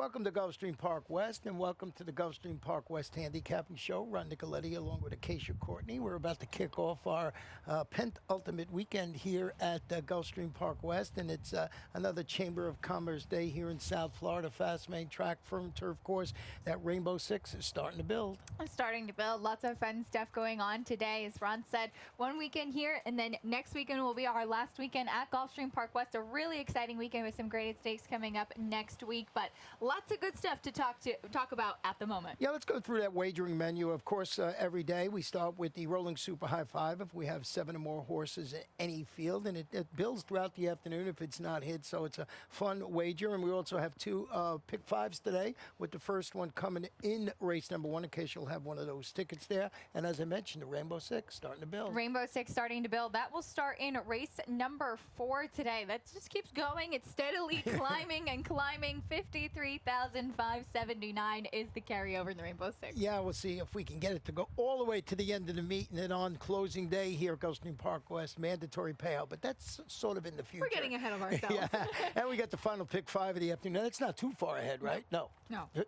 Welcome to Gulfstream Park West, and welcome to the Gulfstream Park West Handicapping Show. Ron Nicoletti along with Acacia Courtney. We're about to kick off our penultimate weekend here at Gulfstream Park West, and it's another Chamber of Commerce day here in South Florida. Fast main track, firm turf course. That Rainbow Six is starting to build. It's starting to build. Lots of fun stuff going on today. As Ron said, one weekend here, and then next weekend will be our last weekend at Gulfstream Park West. A really exciting weekend with some graded stakes coming up next week, but lots of good stuff to talk about at the moment. Yeah, let's go through that wagering menu. Of course, every day we start with the rolling super high five if we have 7 or more horses in any field, and it builds throughout the afternoon if it's not hit, so it's a fun wager. And we also have 2 pick fives today, with the first one coming in race number 1, in case you'll have one of those tickets there. And as I mentioned, the Rainbow Six starting to build. Rainbow Six starting to build. That will start in race number 4 today. That just keeps going. It's steadily climbing and climbing. 53,579 is the carryover in the Rainbow Six. Yeah, we'll see if we can get it to go all the way to the end of the meet, and then on closing day here at Gulfstream Park West, mandatory payout. But that's sort of in the future. We're getting ahead of ourselves. Yeah. And we got the final pick 5 of the afternoon. That's not too far ahead, right? No.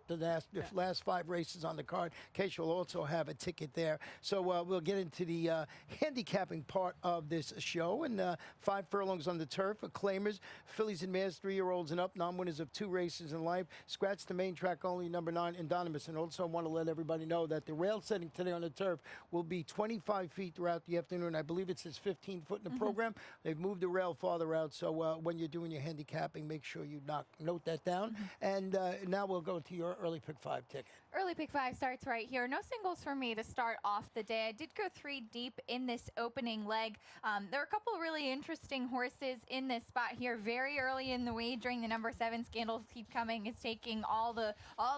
The last 5 races on the card. Case you'll also have a ticket there. So we'll get into the handicapping part of this show. And 5 furlongs on the turf. Claimers, fillies and mares, 3-year-olds and up, non-winners of 2 races in life. Scratch the main track only, number 9, Indonymous. And also want to let everybody know that the rail setting today on the turf will be 25 feet throughout the afternoon. I believe it says 15 foot in the program. They've moved the rail farther out. So when you're doing your handicapping, make sure you note that down. And now we'll go to your early pick 5 ticket. Early pick 5 starts right here. No singles for me to start off the day. I did go 3 deep in this opening leg. There are a couple of really interesting horses in this spot here. Very early in the wagering, the number 7 Scandals Keep Coming is taking all the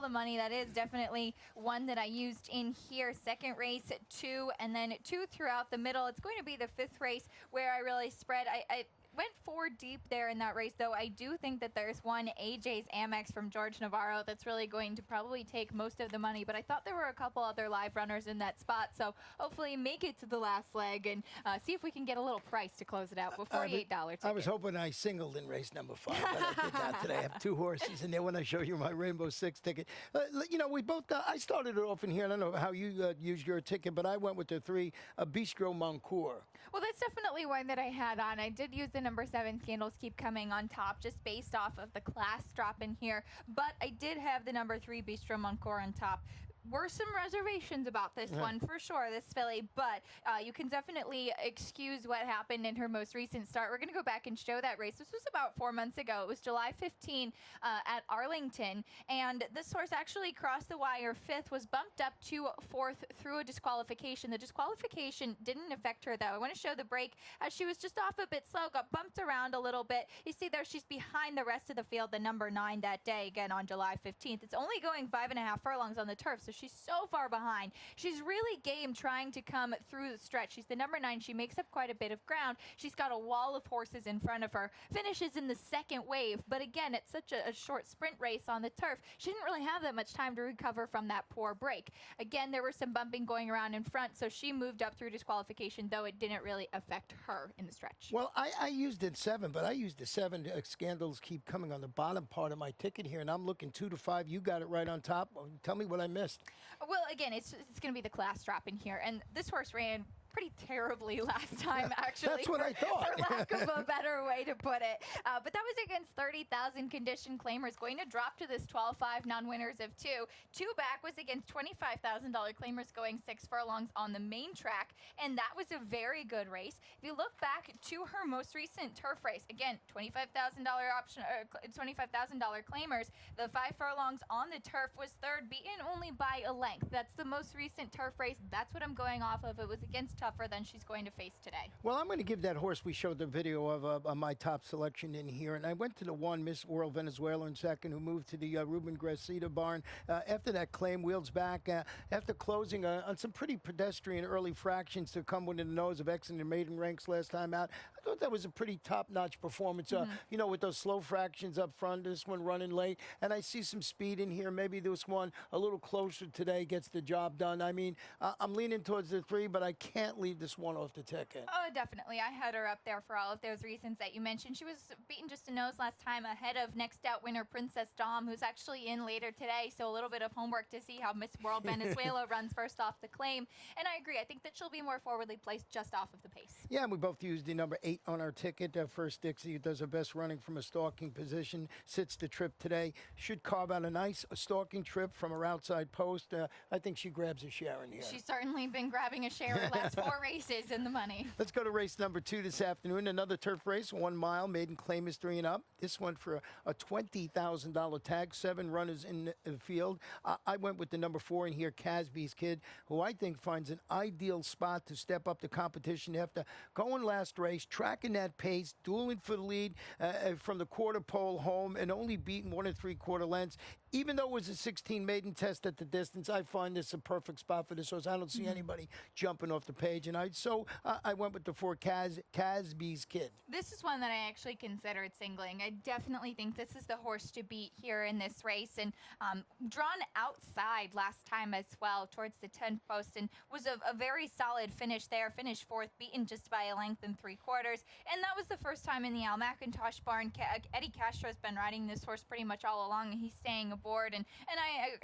money. That is definitely one that I used in here. Second race, 2, and then 2 throughout the middle. It's going to be the 5th race where I really spread. I went 4 deep there in that race, though. I do think that there's one, AJ's Amex from George Navarro, that's really going to probably take most of the money, but I thought there were a couple other live runners in that spot, so hopefully make it to the last leg and see if we can get a little price to close it out with $48 ticket. I was hoping I singled in race number 5, but I did not today. I have 2 horses, and then when I show you my Rainbow Six ticket, we both, I started it off in here. I don't know how you used your ticket, but I went with the 3, Bistro Moncour. Well, that's definitely one that I had on. I did use the number 7 Scandals Keep Coming on top, just based off of the class drop in here, but I did have the number 3 Bistro Moncour on top. Were some reservations about this one for sure, this filly, but you can definitely excuse what happened in her most recent start. We're going to go back and show that race. This was about 4 months ago. It was July 15 at Arlington, and this horse actually crossed the wire 5th, was bumped up to 4th through a disqualification. The disqualification didn't affect her, though. I want to show the break as she was just off a bit slow, got bumped around a little bit. You see there, she's behind the rest of the field, the number 9 that day, again on July 15th. It's only going 5.5 furlongs on the turf, so she's so far behind. She's really game trying to come through the stretch. She's the number 9. She makes up quite a bit of ground. She's got a wall of horses in front of her. Finishes in the second wave, but again, it's such a short sprint race on the turf. She didn't really have that much time to recover from that poor break. Again, there was some bumping going around in front, so she moved up through disqualification, though it didn't really affect her in the stretch. Well, I used it 7, but I used the 7 Scandals Keep Coming on the bottom part of my ticket here, and I'm looking 2 to 5. You got it right on top. Tell me what I missed. Well, again, it's going to be the class drop in here, and this horse ran pretty terribly last time, actually. That's what I thought. For lack of a better way to put it. But that was against 30,000 condition claimers, going to drop to this 12-5 non-winners of 2. 2 back was against $25,000 claimers, going 6 furlongs on the main track, and that was a very good race. If you look back to her most recent turf race, again, $25,000 option, $25,000 claimers, the 5 furlongs on the turf was 3rd, beaten only by a length. That's the most recent turf race. That's what I'm going off of. It was against tougher than she's going to face today. Well, I'm going to give that horse we showed the video of my top selection in here, and I went to the 1 Miss World Venezuela in second, who moved to the Ruben Gracida barn. After that claim, wheels back, after closing on some pretty pedestrian early fractions to come within the nose of Exeter maiden ranks last time out. I thought that was a pretty top-notch performance, with those slow fractions up front, this one running late, and I see some speed in here. Maybe this one a little closer today gets the job done. I mean, I'm leaning towards the 3, but I can't can't leave this one off the ticket. Oh, definitely. I had her up there for all of those reasons that you mentioned. She was beaten just a nose last time ahead of next out winner Princess Dom, who's actually in later today. So a little bit of homework to see how Miss World Venezuela runs first off the claim. And I agree. I think that she'll be more forwardly placed just off of the pace. Yeah, and we both used the number 8 on our ticket. First Dixie, who does her best running from a stalking position, sits the trip today. Should carve out a nice stalking trip from her outside post. I think she grabs a share in here. She's certainly been grabbing a share of the last 4 races in the money. Let's go to race number 2 this afternoon. Another turf race, 1 mile, maiden claim is 3 and up. This one for a $20,000 tag, 7 runners in the field. I went with the number 4 in here, Casby's Kid, who I think finds an ideal spot to step up the competition after going last race, tracking that pace, dueling for the lead from the quarter pole home, and only beating 1 3/4 lengths. Even though it was a 16 maiden test at the distance, I find this a perfect spot for this horse. I don't see anybody jumping off the page, and I went with the 4 Casby's Kid. This is one that I actually considered singling. I definitely think this is the horse to beat here in this race, and drawn outside last time as well towards the 10th post, and was a very solid finish there. Finished 4th, beaten just by a length and 3/4, and that was the first time in the Al McIntosh barn. Eddie Castro's been riding this horse pretty much all along, and he's staying aboard, and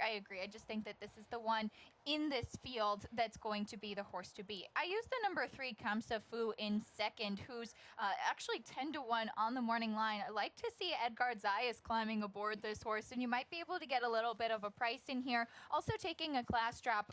I agree. I just think that this is the one in this field that's going to be the horse to beat. I used the number 3 Kamsa Fu in second, who's actually 10-1 on the morning line. I like to see Edgar Zayas climbing aboard this horse, and you might be able to get a little bit of a price in here. Also taking a class drop.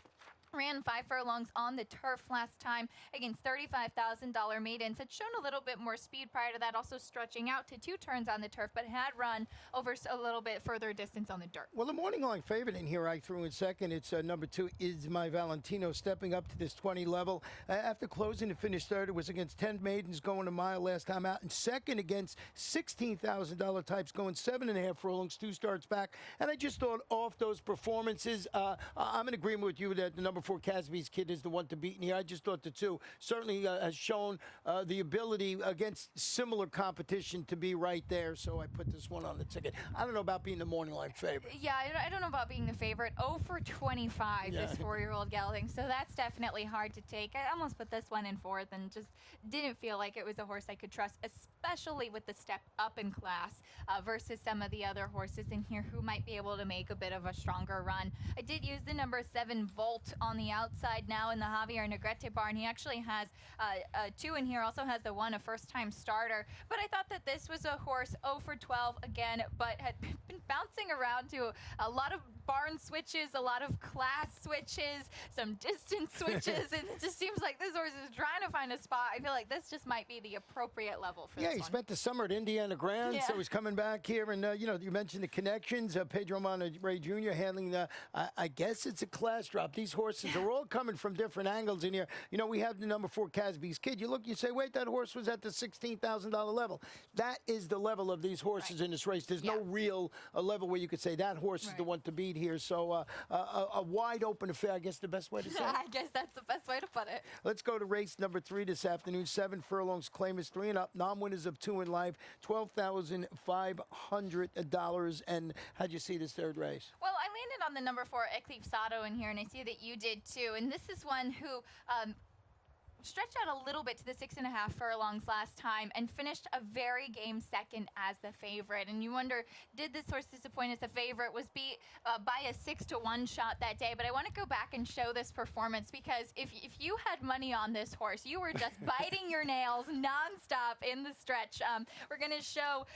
Ran 5 furlongs on the turf last time against $35,000 maidens. Had shown a little bit more speed prior to that, also stretching out to 2 turns on the turf, but had run over a little bit further distance on the dirt. Well, the morning line favorite in here I threw in second. It's number 2, Is My Valentino, stepping up to this 20 level. After closing to finish third, it was against 10 maidens going a mile last time out, and second against $16,000 types going 7.5 furlongs, 2 starts back. And I just thought off those performances, I'm in agreement with you that the number 4 Casby's Kid is the one to beat in here. I just thought the 2 certainly has shown the ability against similar competition to be right there, so I put this one on the ticket. I don't know about being the morning line favorite. Yeah, I don't know about being the favorite. 0 for 25, this 4-year-old gelding, so that's definitely hard to take. I almost put this one in 4th and just didn't feel like it was a horse I could trust, especially with the step up in class versus some of the other horses in here who might be able to make a bit of a stronger run. I did use the number 7 Volt on the outside now in the Javier Negrete barn. He actually has 2 in here, also has the 1, a first-time starter. But I thought that this was a horse 0 for 12 again, but had been bouncing around to a lot of barn switches, a lot of class switches, some distance switches, and it just seems like this horse is trying to find a spot. I feel like this just might be the appropriate level for this one. Yeah, he spent the summer at Indiana Grand, so he's coming back here, and you mentioned the connections. Pedro Monterrey Jr. handling the, I guess it's a class drop. These horses are all coming from different angles in here. We have the number 4 Casby's Kid. You look, you say, wait, that horse was at the $16,000 level. That is the level of these horses in this race. There's no real level where you could say that horse is the one to beat here. So a wide open affair, I guess the best way to say it. I guess that's the best way to put it. Let's go to race number 3 this afternoon. 7 furlongs, claim is 3 and up. Non-winners of 2 in life, $12,500. And how'd you see this third race? Well, I landed on the number 4 Eclipsado in here, and I see that you did too. And this is one who stretched out a little bit to the 6.5 furlongs last time and finished a very game second as the favorite. And you wonder, did this horse disappoint as the favorite? Was beat by a 6-1 shot that day. But I want to go back and show this performance, because if you had money on this horse, you were just biting your nails nonstop in the stretch. We're going to show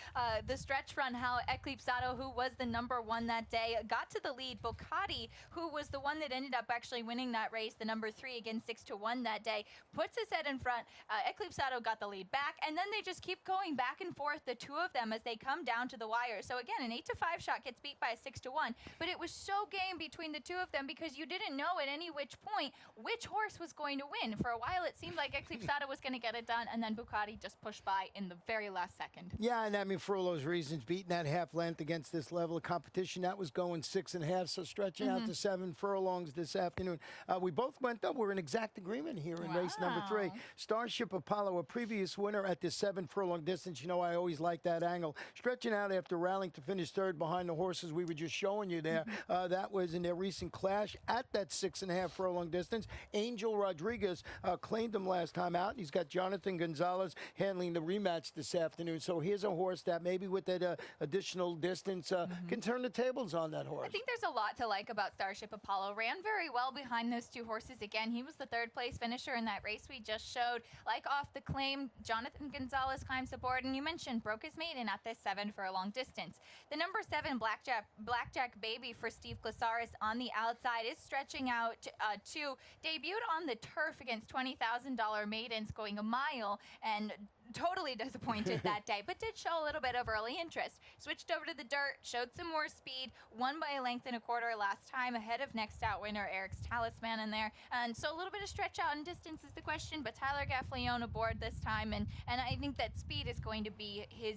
the stretch run, how Eclipsado, who was the number 1 that day, got to the lead. Bocati, who was the one that ended up actually winning that race, the number 3, again 6-1 that day, puts his head in front. Eclipsado got the lead back, and then they just keep going back and forth, the 2 of them, as they come down to the wire. So again, an 8-5 shot gets beat by a 6-1, but it was so game between the 2 of them because you didn't know at any which point which horse was going to win. For a while, it seemed like Eclipsado was going to get it done, and then Bocati just pushed by in the very last second. Yeah, and I mean, for all those reasons, beating that half length against this level of competition, that was going 6.5, so stretching out to 7 furlongs this afternoon. We both went up. We're in exact agreement here in race number number 3. Starship Apollo, a previous winner at the 7-furlong distance. You know, I always like that angle. Stretching out after rallying to finish 3rd behind the horses we were just showing you there. That was in their recent clash at that 6.5-furlong distance. Angel Rodriguez claimed him last time out. He's got Jonathan Gonzalez handling the rematch this afternoon. So here's a horse that maybe with that additional distance can turn the tables on that horse. I think there's a lot to like about Starship Apollo. Ran very well behind those 2 horses. Again, he was the 3rd place finisher in that race we just showed. Like off the claim, Jonathan Gonzalez climbs aboard, and you mentioned broke his maiden at this 7-furlong distance. The number 7 Blackjack Baby for Steve Klasaris on the outside is stretching out to debuted on the turf against $20,000 maidens going a mile and totally disappointed that day, but did show a little bit of early interest. Switched over to the dirt, showed some more speed, won by a length and a quarter last time ahead of next out winner Eric's Talisman in there. And so a little bit of stretch out and distance is the question, but Tyler Gaffalione aboard this time, and I think that speed is going to be his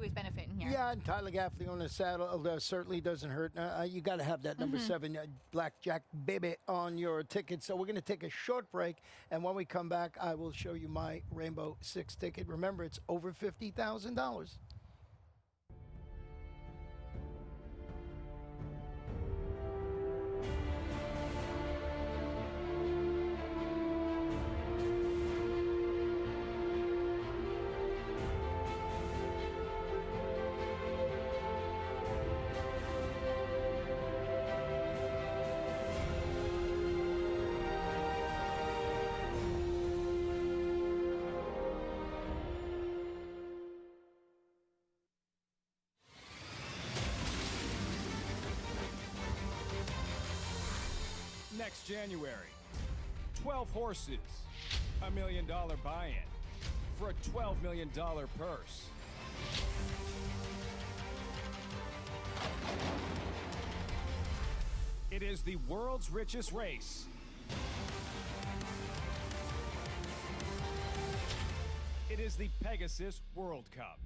benefit in here. Yeah, and Tyler Gaffalione on the saddle certainly doesn't hurt. You got to have that number 7 Blackjack Baby on your ticket. So we're going to take a short break, and when we come back, I will show you my Rainbow 6 ticket. Remember, it's over $50,000. Next January, 12 horses, $1 million buy-in for a $12 million purse. It is the world's richest race. It is the Pegasus World Cup.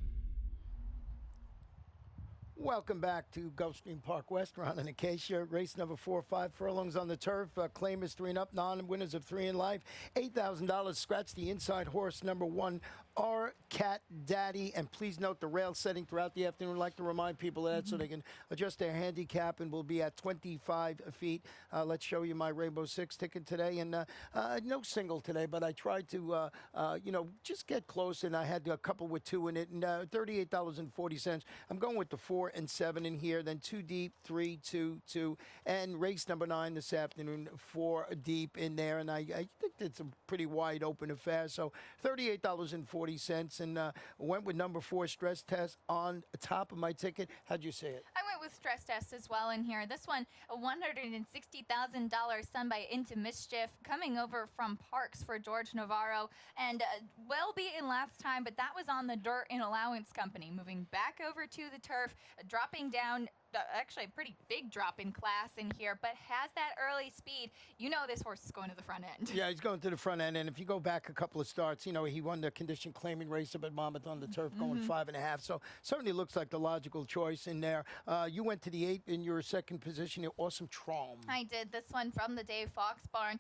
Welcome back to Gulfstream Park West. Ron and Acacia. Race number 4, 5 furlongs on the turf. Claim is 3 and up. Non-winners of 3 in life. $8,000. Scratch the inside horse, number 1, our Cat Daddy. And please note the rail setting throughout the afternoon. I'd like to remind people of that so they can adjust their handicap, and we'll be at 25 feet. Let's show you my Rainbow 6 ticket today. And no single today, but I tried to, just get close, and I had a couple with 2 in it, and $38.40. I'm going with the 4 and 7 in here, then 2 deep, 3, 2, 2, and race number 9 this afternoon, 4 deep in there. And I think it's a pretty wide open affair. So $38.40, and went with number 4 stress test on top of my ticket. How'd you say it? I went with stress test as well in here. This one, a $160,000 Sun by Into Mischief, coming over from Parks for George Navarro, and well beaten last time, but that was on the dirt in Allowance Company. Moving back over to the turf, dropping down, actually a pretty big drop in class in here, but has that early speed. You know this horse is going to the front end. Yeah, he's going to the front end, and if you go back a couple of starts, he won the condition claiming race up at Monmouth on the turf, going 5.5, so certainly looks like the logical choice in there. You went to the 8 in your second position, your Awesome Traum. I did. This one from the Dave Fox barn.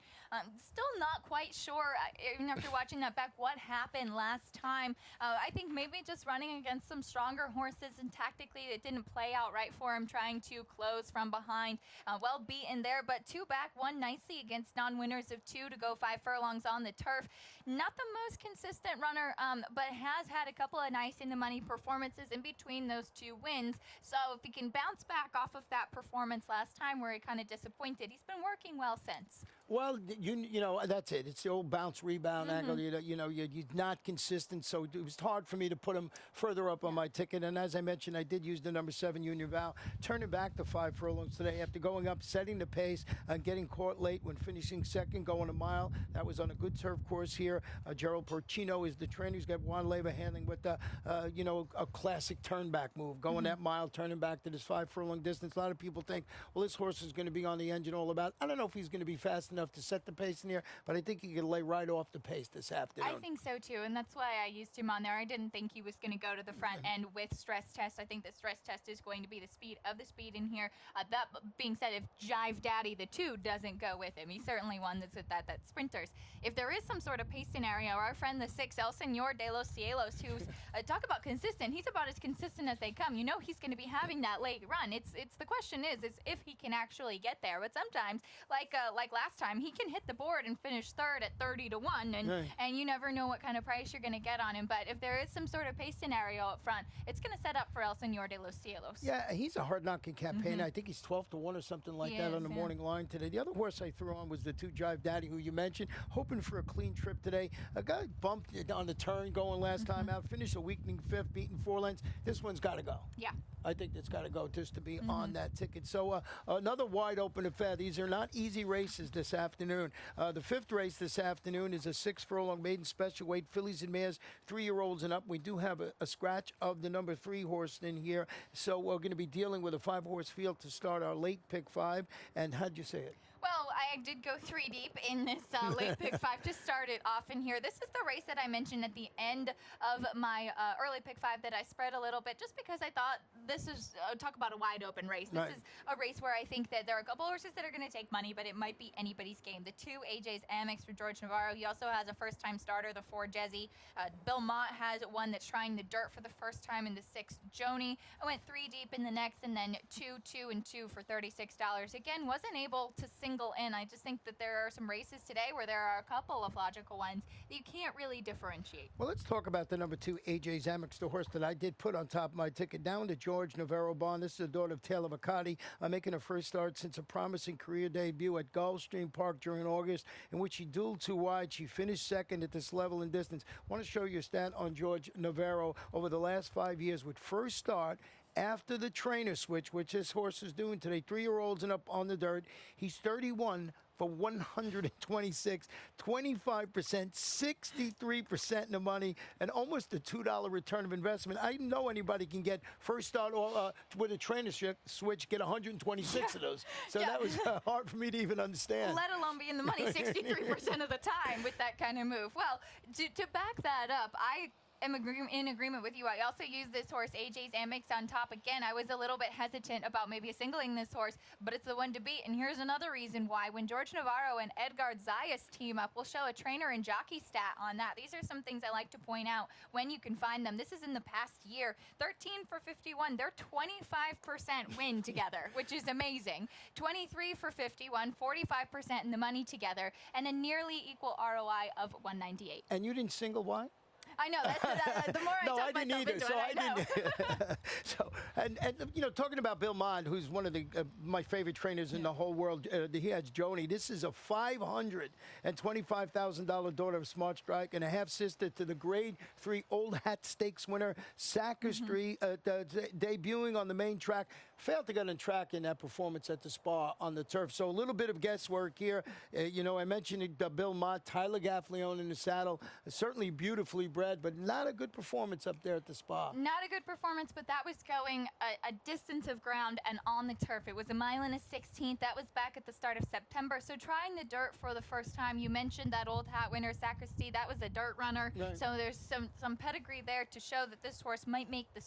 Still not quite sure, even after watching that back, what happened last time. I think maybe just running against some stronger horses, and tactically it didn't play out right for him, trying to close from behind. Well beaten there, but 2 back, won nicely against non-winners of 2 to go 5 furlongs on the turf. Not the most consistent runner, but has had a couple of nice in-the-money performances in between those 2 wins. So if he can bounce back off of that performance last time where he kind of disappointed, he's been working well since. Well, you know, that's it. It's the old bounce rebound angle. You're not consistent, so it was hard for me to put him further up on my ticket. And as I mentioned, I did use the number 7 Union Val, turning back to 5 furlongs today after going up, setting the pace, and getting caught late when finishing second, going a mile. That was on a good turf course here. Gerald Porcino is the trainer. He's got Juan Leyva handling with a classic turn back move, going that mile, turning back to this 5 furlong distance. A lot of people think, well, this horse is going to be on the engine all about. I don't know if he's going to be fast enough enough to set the pace in here, but I think he could lay right off the pace this afternoon. I think so too, and that's why I used him on there. I didn't think he was going to go to the front end with stress test. I think the stress test is going to be the speed in here. That being said, if Jive Daddy the 2 doesn't go with him, he's certainly one that's at that sprinters. If there is some sort of pace scenario, our friend the 6 El Senor de los Cielos, who's talk about consistent, he's about as consistent as they come. You know he's going to be having that late run. It's the question is if he can actually get there. But sometimes, like last time, he can hit the board and finish third at 30-1, and you never know what kind of price you're going to get on him. But if there is some sort of pace scenario up front, it's going to set up for El Senor de los Cielos. Yeah, he's a hard-knocking campaign. I think he's 12-1 or something like that on the morning line today. The other horse I threw on was the 2 Jive Daddy, who you mentioned, hoping for a clean trip today. A guy bumped it on the turn going last time out, finished a weakening 5th, beating 4 lengths. This one's got to go. Yeah. I think it's got to go just to be on that ticket. So another wide open affair. These are not easy races this afternoon. The 5th race this afternoon is a 6-furlong maiden special weight fillies and mares, 3-year-olds and up. We do have a scratch of the number 3 horse in here. So we're going to be dealing with a 5-horse field to start our late pick 5. And how'd you say it? Well, I did go 3 deep in this late pick 5 to start it off in here. This is the race that I mentioned at the end of my early pick 5 that I spread a little bit just because I thought this is, talk about a wide open race. This is a race where I think that there are a couple horses that are going to take money, but it might be anybody's game. The 2 AJ's Amex for George Navarro. He also has a first-time starter, the 4 Jezzy. Bill Mott has one that's trying the dirt for the first time in the 6 Joni. I went 3 deep in the next and then 2, 2, and 2 for $36. Again, wasn't able to single in. I just think that there are some races today where there are a couple of logical ones that you can't really differentiate. Well, let's talk about the number 2 AJ's Amex, the horse that I did put on top of my ticket, down to George Navarro Bond. This is the daughter of Taylor McCarty, making her first start since a promising career debut at Gulfstream Park during August, in which she dueled 2 wide. She finished second at this level and distance. I want to show you a stat on George Navarro over the last 5 years with first start after the trainer switch, which this horse is doing today, 3-year-olds and up on the dirt. He's 31 for 126, 25%, 63% in the money, and almost a $2 return of investment. I know anybody can get first start with a trainer switch, get 126 of those. So that was hard for me to even understand. Let alone be in the money 63% of the time with that kind of move. Well, to back that up, I am in agreement with you. I also used this horse, AJ's Amex, on top. Again, I was a little bit hesitant about maybe singling this horse, but it's the one to beat. And here's another reason why. When George Navarro and Edgar Zayas team up, we'll show a trainer and jockey stat on that. These are some things I like to point out when you can find them. This is in the past year. 13 for 51. They're 25% win together, which is amazing. 23 for 51, 45% in the money together, and a nearly equal ROI of 198. And you didn't single why? I know. The more I talk myself into it, I know. So, and you know, talking about Bill Mott, who's one of the my favorite trainers in the whole world, he has Joni. This is a $525,000 daughter of Smart Strike and a half-sister to the Grade 3 Old Hat Stakes winner, Sackerstry, debuting on the main track. Failed to get on track in that performance at the Spa on the turf. So a little bit of guesswork here. You know, I mentioned Bill Mott, Tyler Gaffleone in the saddle, certainly beautifully bred, but not a good performance up there at the Spa. Not a good performance, but that was going a distance of ground and on the turf. It was 1 1/16 miles. That was back at the start of September. So trying the dirt for the first time. You mentioned that Old Hat winner, Sacristy. That was a dirt runner. Right. So there's some pedigree there to show that this horse might make the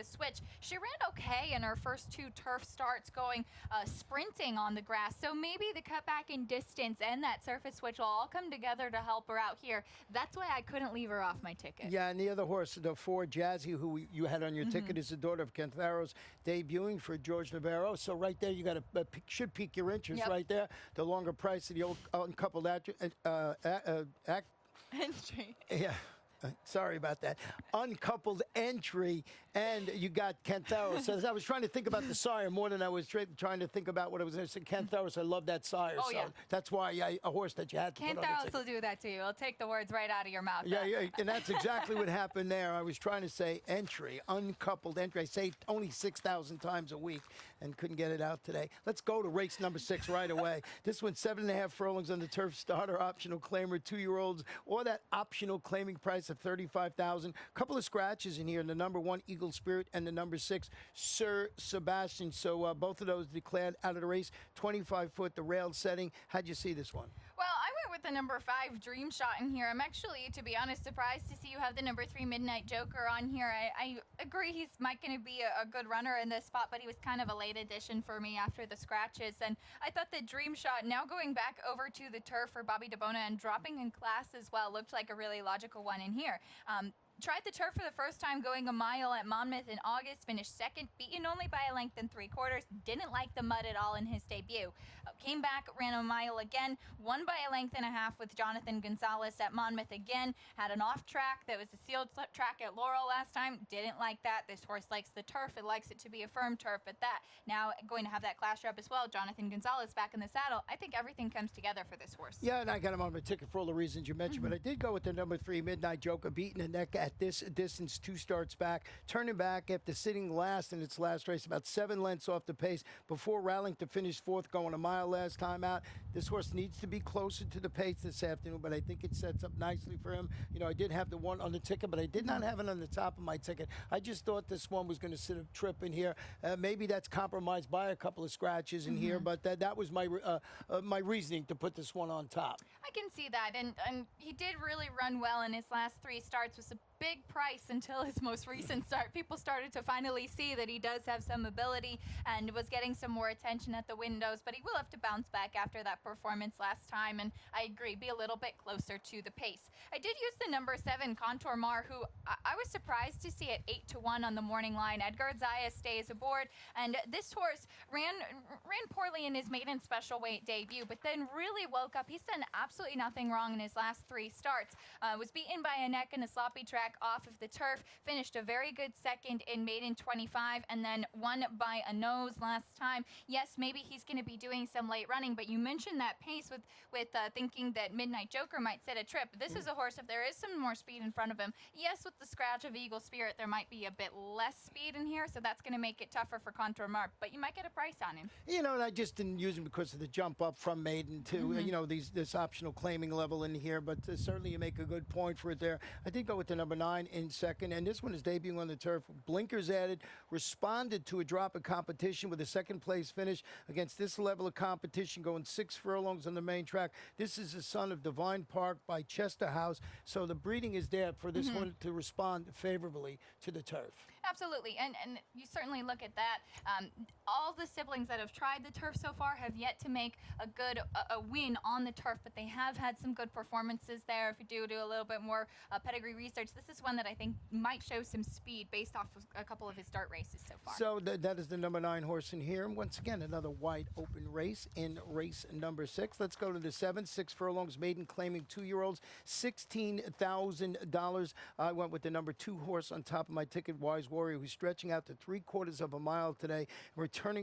switch. She ran okay in her first 2 turf starts, going sprinting on the grass. So maybe the cutback in distance and that surface switch will all come together to help her out here. That's why I couldn't leave her off my ticket. Yeah, and the other horse, the 4 Jazzy, who you had on your ticket, is the daughter of Cantharos, debuting for George Navarro. So right there, you got to should pique your interest right there. The longer price of the old uncoupled Entry. Yeah. Sorry about that. Uncoupled entry, and you got Cantharos. So I was trying to think about the sire more than I was trying to think about what I was going to say. Cantharos, I love that sire. Oh, yeah. That's why a horse that you had to put on the Cantharos ticket. will do that to you. He'll take the words right out of your mouth. Yeah, and that's exactly what happened there. I was trying to say entry, uncoupled entry. I say only 6,000 times a week and couldn't get it out today. Let's go to race number 6 right away. This one's 7.5 furlongs on the turf, starter, optional claimer, 2-year-olds, or that optional claiming price of $35,000. Couple of scratches in here. The number 1 Eagle Eagle Spirit, and the number 6, Sir Sebastian. So both of those declared out of the race. 25-foot, the rail setting. How'd you see this one? Well, I went with the number 5 Dream Shot in here. I'm actually, to be honest, surprised to see you have the number 3 Midnight Joker on here. I agree he's might going to be a good runner in this spot, but he was kind of a late addition for me after the scratches. And I thought that Dream Shot, now going back over to the turf for Bobby DeBona and dropping in class as well, looked like a really logical one in here. Tried the turf for the first time going a mile at Monmouth in August, finished second, beaten only by a length and 3/4, didn't like the mud at all in his debut. Came back, ran a mile again, won by a length and a half with Jonathan Gonzalez at Monmouth again, had an off track that was a sealed track at Laurel last time, didn't like that. This horse likes the turf, it likes it to be a firm turf at that. Now going to have that class rep as well, Jonathan Gonzalez back in the saddle. I think everything comes together for this horse. Yeah, and I got him on my ticket for all the reasons you mentioned, but I did go with the number 3 Midnight Joker, beating the neck at this distance, 2 starts back, turning back after sitting last in its last race, about 7 lengths off the pace before rallying to finish 4th, going a mile last time out. This horse needs to be closer to the pace this afternoon, but I think it sets up nicely for him. You know, I did have the 1 on the ticket, but I did not have it on the top of my ticket. I just thought this one was going to sit a trip in here. Maybe that's compromised by a couple of scratches in here, but that was my my reasoning to put this one on top. I can see that, and he did really run well in his last 3 starts. Was a big price until his most recent start. People started to finally see that he does have some ability and was getting some more attention at the windows, but he will have to bounce back after that performance last time, and I agree, be a little bit closer to the pace. I did use the number 7 Contour Mar, who I was surprised to see at 8-1 on the morning line. Edgar Zaya stays aboard, and this horse ran poorly in his maiden special weight debut, but then really woke up. He's done absolutely nothing wrong in his last 3 starts. Was beaten by a neck in a sloppy track off of the turf, finished a very good second in maiden 25, and then won by a nose last time. Yes, maybe he's going to be doing some late running, but you mentioned that pace with thinking that Midnight Joker might set a trip. This is a horse, if there is some more speed in front of him, yes, with the scratch of Eagle Spirit, there might be a bit less speed in here, so that's going to make it tougher for Contour Mar, but you might get a price on him. You know, and I just didn't use him because of the jump up from maiden to, you know, this optional claiming level in here, but certainly you make a good point for it there. I did go with the number 9 in second, and this one is debuting on the turf. Blinkers added, responded to a drop in competition with a second place finish against this level of competition, going 6 furlongs on the main track. This is the son of Divine Park by Chester House, so the breeding is there for this one to respond favorably to the turf. Absolutely, and you certainly look at that. All the siblings that have tried the turf so far have yet to make a win on the turf, but they have had some good performances there. If you do a little bit more pedigree research, this is one that I think might show some speed based off of a couple of his start races so far. So that is the number 9 horse in here. And once again, another wide open race in race number 6. Let's go to the 7th, 6 furlongs maiden, claiming 2-year-olds, $16,000. I went with the number 2 horse on top of my ticket, Wise Warrior, who's stretching out to 3/4 of a mile today,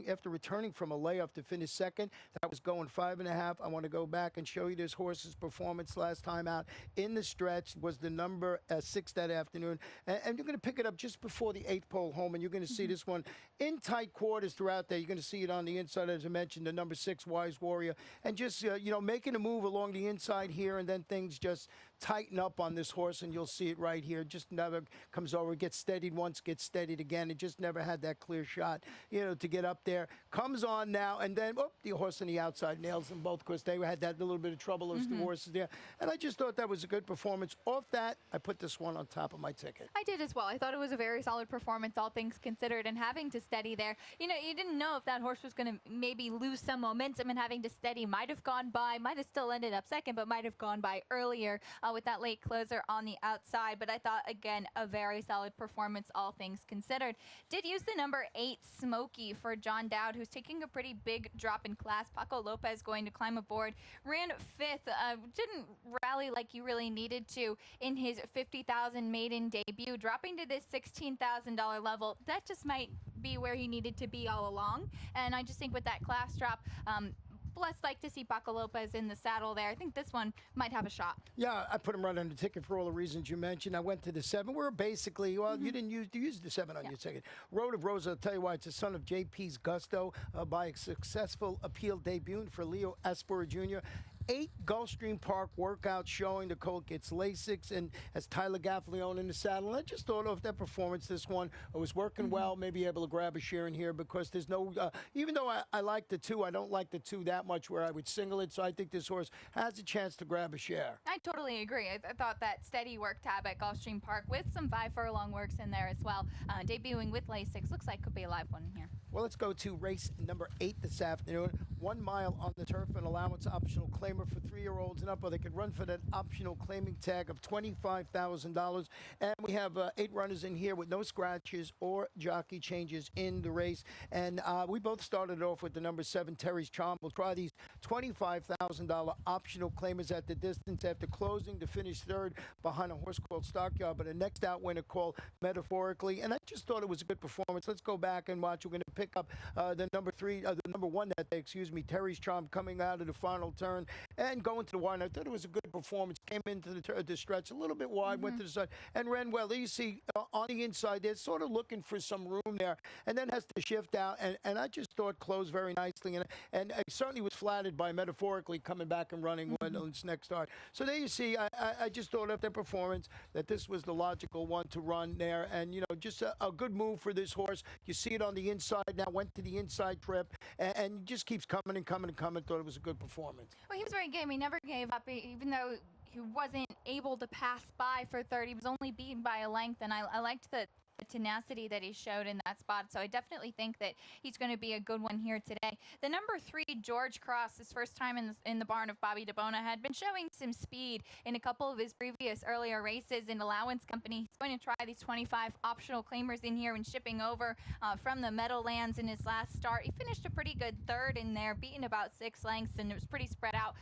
after returning from a layoff to finish second. That was going 5.5. I want to go back and show you this horse's performance last time out in the stretch. Was the number 6 that afternoon, and you're going to pick it up just before the 8th pole home, and you're going to see this one in tight quarters throughout there. You're going to see it on the inside, as I mentioned, the number 6 Wise Warrior, and just you know, making a move along the inside here, and then things just tighten up on this horse, and you'll see it right here. Just never comes over, gets steadied once, gets steadied again. It just never had that clear shot, you know, to get up there. Comes on now, and then the horse on the outside nails them both, because they had that little bit of trouble, those 2 horses there. And I just thought that was a good performance. Off that, I put this one on top of my ticket. I did as well. I thought it was a very solid performance, all things considered, and having to steady there. You know, you didn't know if that horse was going to maybe lose some momentum, and having to steady might have gone by, might have still ended up second, but might have gone by earlier with that late closer on the outside. But I thought, again, a very solid performance, all things considered. Did use the number 8 Smokey for John Dowd, who's taking a pretty big drop in class. Paco Lopez going to climb aboard. Ran 5th. Didn't rally like you really needed to in his 50,000 maiden debut, dropping to this $16,000 level. That just might be where he needed to be all along. And I just think with that class drop, less like to see Paco Lopez in the saddle there. I think this one might have a shot. Yeah, I put him right on the ticket for all the reasons you mentioned. I went to the 7. We're basically, well, you used the 7 on your ticket. Road of Rosa, I'll tell you why, it's the son of JP's Gusto by a successful appeal debut for Leo Aspera Jr. 8 Gulfstream Park workouts showing. The colt gets Lasix and has Tyler Gaffalione in the saddle. And I just thought of that performance, this one. It was working well, maybe able to grab a share in here because there's no, even though I like the 2, I don't like the 2 that much where I would single it. So I think this horse has a chance to grab a share. I totally agree. I thought that steady work tab at Gulfstream Park with some 5 furlong works in there as well. Debuting with Lasix looks like could be a live one here. Well, let's go to race number 8 this afternoon. 1 mile on the turf, an allowance optional claimer for 3-year-olds and up, or they could run for that optional claiming tag of $25,000. And we have 8 runners in here with no scratches or jockey changes in the race. And we both started off with the number 7, Terry's Charm. We'll try these $25,000 optional claimers at the distance after closing to finish 3rd behind a horse called Stockyard, but a next out winner called Metaphorically. And I just thought it was a good performance. Let's go back and watch. We're going to pick up the number 1 that day, Terry's Charm, coming out of the final turn and going to the wide. I thought it was a good performance. Came into the stretch a little bit wide, went to the side, and ran well. You see on the inside, they're sort of looking for some room there, and then has to shift out. And I just thought closed very nicely, and I certainly was flattered by Metaphorically coming back and running on its next start. So there you see, I just thought of their performance that this was the logical one to run there, and just a good move for this horse. You see it on the inside now. Went to the inside trip, and just keeps coming and coming and coming. Thought it was a good performance. Well, he was very game. He never gave up, even though he wasn't able to pass by for 30. He was only beaten by a length, and I liked the tenacity that he showed in that spot. So I definitely think that he's going to be a good one here today. The number 3, George Cross, his first time in the barn of Bobby DeBona, had been showing some speed in a couple of his previous earlier races in allowance company. He's going to try these 25 optional claimers in here and shipping over from the Meadowlands in his last start. He finished a pretty good 3rd in there, beating about 6 lengths, and it was pretty spread out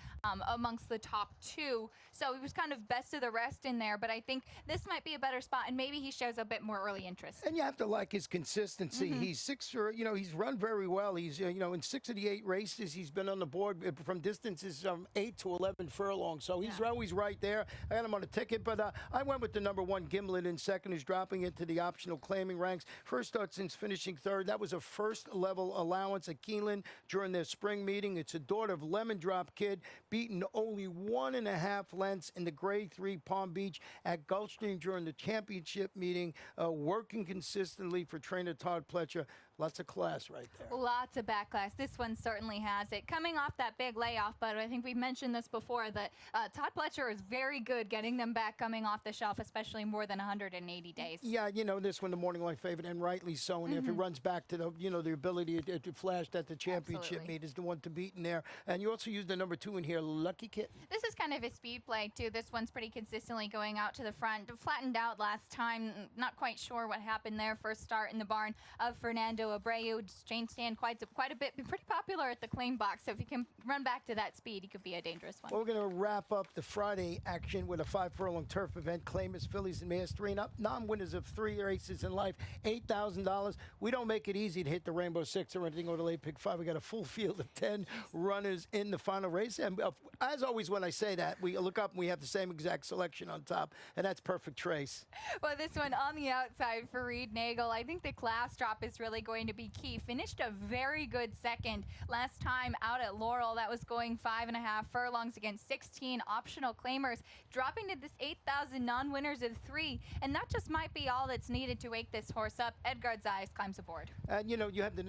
amongst the top 2. So he was kind of best of the rest in there, but I think this might be a better spot, and maybe he shows a bit more early interest. And you have to like his consistency. He's 6 for, he's run very well. He's, in 6 of the 8 races, he's been on the board from distances 8 to 11 furlongs. So he's always right there. I got him on a ticket, but I went with the number 1, Gimlet, in second, who's dropping into the optional claiming ranks. First start since finishing 3rd. That was a first-level allowance at Keeneland during their spring meeting. It's a daughter of Lemon Drop Kid, beaten only 1.5 lengths in the Grade 3 Palm Beach at Gulfstream during the championship meeting, working consistently for trainer Todd Pletcher. Lots of class right there. Lots of back class. This one certainly has it. Coming off that big layoff, but I think we've mentioned this before, that Todd Pletcher is very good getting them back coming off the shelf, especially more than 180 days. Yeah, this one, the morning line favorite, and rightly so. And if it runs back to the, the ability to flash at the championship meet is the one to beat in there. And you also use the number 2 in here, Lucky Kitten. This is kind of a speed play, too. This one's pretty consistently going out to the front. Flattened out last time. Not quite sure what happened there. First start in the barn of Fernando Abreu. Chain stand quite a bit, pretty popular at the claim box. So if you can run back to that speed, he could be a dangerous one. Well, we're going to wrap up the Friday action with a 5-furlong turf event. Claimers, fillies, and mares 3 and up. Non-winners of 3 races in life, $8,000. We don't make it easy to hit the Rainbow 6 or anything or the late pick 5. We got a full field of 10 runners in the final race. And as always, when I say that, we look up and we have the same exact selection on top, and that's Perfect Trace. Well, this one on the outside for Reed Nagel. I think the class drop is really going to be key. Finished a very good second last time out at Laurel. That was going 5.5 furlongs against 16 optional claimers, dropping to this 8,000 non-winners of 3. And that just might be all that's needed to wake this horse up. Edgar Zayas climbs aboard. And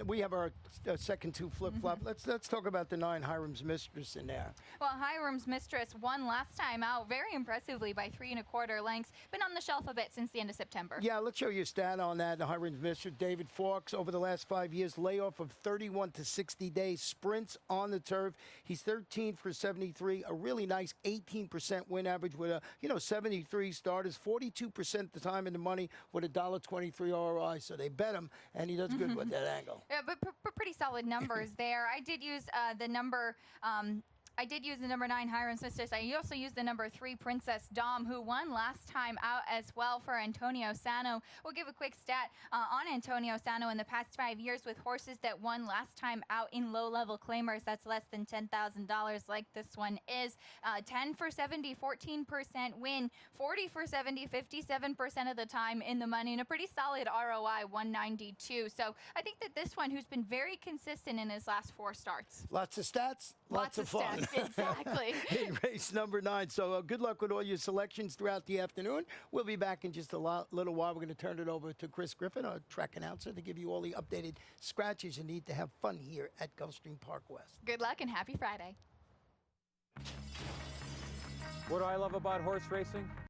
we have our second 2 flip-flop. Let's talk about the 9, Hiram's Mistress, in there. Well, Hiram's Mistress won last time out very impressively by 3 1/4 lengths. Been on the shelf a bit since the end of September. Yeah, let's show you a stat on that. The Hiram's Mistress, David Fawkes, over the last 5 years, layoff of 31 to 60 days, sprints on the turf. He's 13 for 73, a really nice 18% win average with a 73 starters, 42% the time in the money with a $1.23 ROI. So they bet him, and he does good with that angle. Yeah, but pretty solid numbers there. I did use the number. I did use the number 9, Hiram's Mistress. I also used the number 3, Princess Dom, who won last time out as well for Antonio Sano. We'll give a quick stat on Antonio Sano in the past 5 years with horses that won last time out in low-level claimers. That's less than $10,000 like this one is. 10 for 70, 14% win. 40 for 70, 57% of the time in the money. And a pretty solid ROI, 192. So I think that this one, who's been very consistent in his last 4 starts. Lots of stats, lots of fun. race, exactly. In race number 9. So good luck with all your selections throughout the afternoon. We'll be back in just a little while. We're going to turn it over to Chris Griffin, our track announcer, to give you all the updated scratches you need to have fun here at Gulfstream Park West. Good luck and happy Friday. What do I love about horse racing?